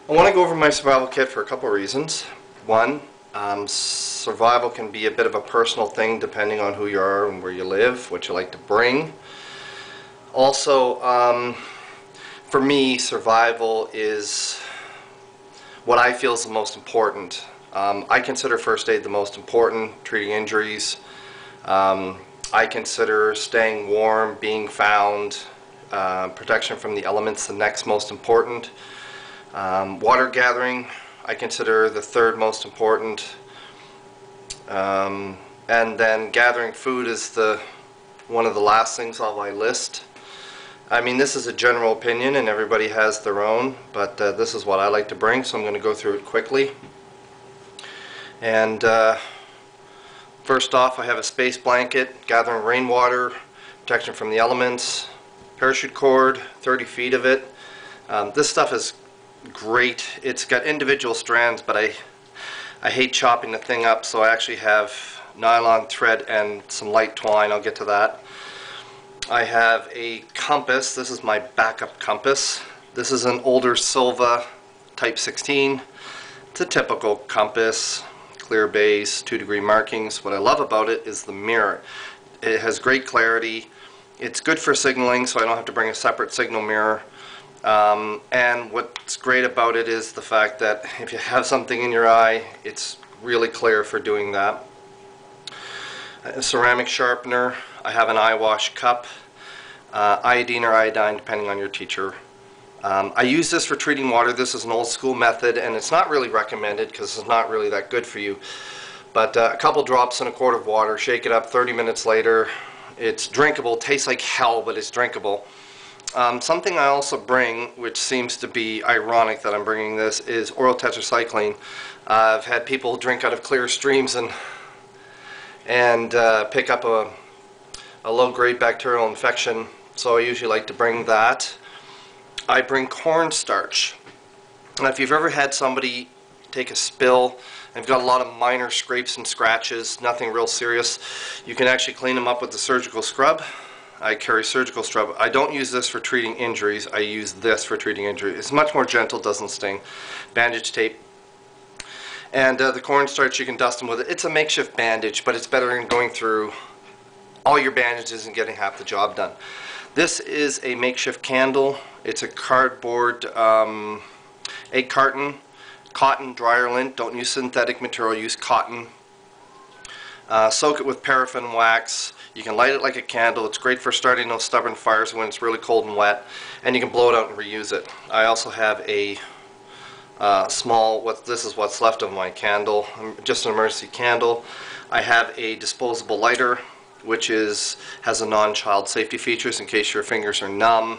I want to go over my survival kit for a couple of reasons. One, survival can be a bit of a personal thing depending on who you are and where you live, what you like to bring. Also, for me, survival is what I feel is the most important. I consider first aid the most important, treating injuries. I consider staying warm, being found, protection from the elements the next most important. Water gathering I consider the third most important. And then gathering food is one of the last things on my list. I mean, this is a general opinion and everybody has their own, but this is what I like to bring, so I'm going to go through it quickly. And first off, I have a space blanket, gathering rainwater, protection from the elements, parachute cord, 30 feet of it. This stuff is great. It's got individual strands, but I hate chopping the thing up, so I actually have nylon thread and some light twine. I'll get to that. I have a compass. This is my backup compass. This is an older Silva Type 16. It's a typical compass, clear base, 2-degree markings. What I love about it is the mirror. It has great clarity. It's good for signaling, so I don't have to bring a separate signal mirror. And what's great about it is the fact that if you have something in your eye, it's really clear for doing that. A ceramic sharpener. I have an eye wash cup, iodine or iodine depending on your teacher. I use this for treating water. This is an old school method and it's not really recommended because it's not really that good for you. But a couple drops in a quart of water, shake it up, 30 minutes later, it's drinkable. Tastes like hell, but it's drinkable. Something I also bring, which seems to be ironic that I'm bringing this, is oral tetracycline. I've had people drink out of clear streams and pick up a low-grade bacterial infection, so I usually like to bring that. I bring cornstarch. Now, if you've ever had somebody take a spill and they've got a lot of minor scrapes and scratches, nothing real serious, you can actually clean them up with the surgical scrub. I carry surgical scrub. I don't use this for treating injuries. I use this for treating injuries. It's much more gentle, doesn't sting. Bandage tape. And the cornstarch, you can dust them with it. It's a makeshift bandage, but it's better than going through all your bandages and getting half the job done. This is a makeshift candle. It's a cardboard egg carton, cotton dryer lint. Don't use synthetic material, use cotton. Soak it with paraffin wax. You can light it like a candle. It's great for starting those stubborn fires when it's really cold and wet, and you can blow it out and reuse it. I also have a this is what's left of my candle, just an emergency candle. I have a disposable lighter, which has a non-child safety features in case your fingers are numb.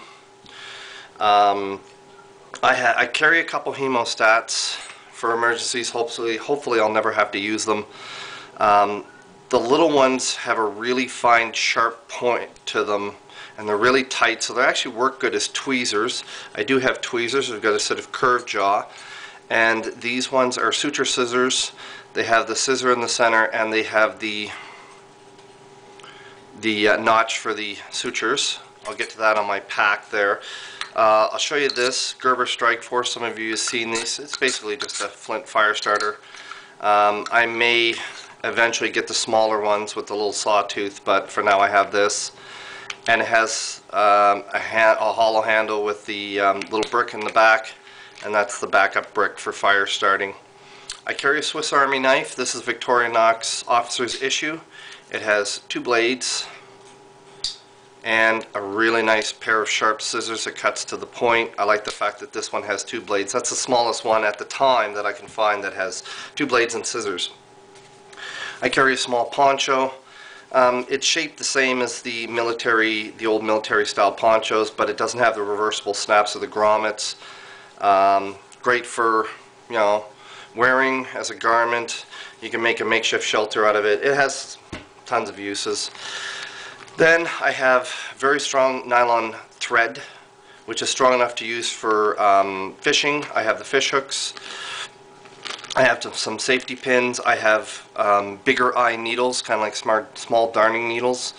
I carry a couple hemostats for emergencies. Hopefully I'll never have to use them. The little ones have a really fine, sharp point to them, and they're really tight, so they actually work good as tweezers. I do have tweezers. I've got a set of curved jaw, and these ones are suture scissors. They have the scissor in the center, and they have the notch for the sutures. I'll get to that on my pack there. I'll show you this Gerber Strike Force. Some of you have seen these. It's basically just a flint fire starter. I may eventually get the smaller ones with the little sawtooth, but for now I have this, and it has a hollow handle with the little brick in the back, and that's the backup brick for fire starting. I carry a Swiss Army knife. This is Victorinox Officer's Issue. It has 2 blades and a really nice pair of sharp scissors that cuts to the point. I like the fact that this one has 2 blades. That's the smallest one at the time that I can find that has 2 blades and scissors. I carry a small poncho. It's shaped the same as the old military style ponchos, but it doesn't have the reversible snaps of the grommets. Great for, wearing as a garment. You can make a makeshift shelter out of it. It has tons of uses. Then I have very strong nylon thread, which is strong enough to use for fishing. I have the fish hooks. I have some safety pins. I have bigger eye needles, kind of like small darning needles.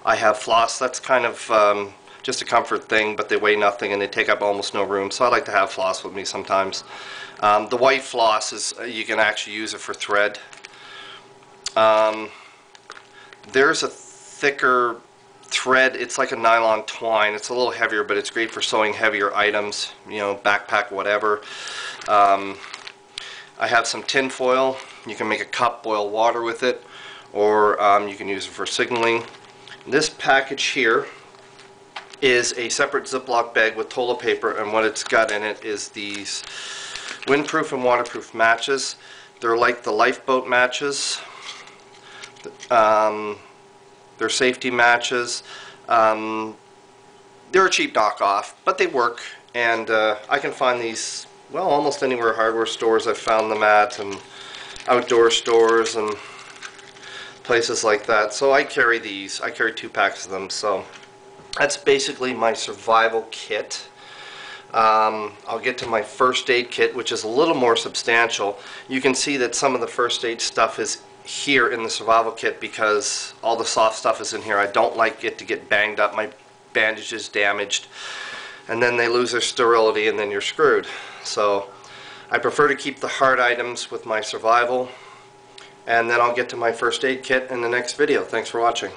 I have floss. That's kind of just a comfort thing, but they weigh nothing and they take up almost no room, so I like to have floss with me sometimes. The white floss is, you can actually use it for thread. There's a thicker thread, it's like a nylon twine, it's a little heavier, but it's great for sewing heavier items, you know, backpack, whatever. I have some tin foil. You can make a cup, boil water with it, or you can use it for signaling. This package here is a separate Ziploc bag with toilet paper, and what it's got in it is these windproof and waterproof matches. They're like the lifeboat matches. They're safety matches. They're a cheap knockoff, but they work, and I can find these, well, almost anywhere hardware stores I've found them at, and outdoor stores and places like that. So I carry these. I carry 2 packs of them. So that's basically my survival kit. I'll get to my first aid kit, which is a little more substantial. You can see that some of the first aid stuff is here in the survival kit because all the soft stuff is in here. I don't like it to get banged up. My bandage is damaged, and then they lose their sterility, and then you're screwed. So I prefer to keep the hard items with my survival, and then I'll get to my first aid kit in the next video. Thanks for watching.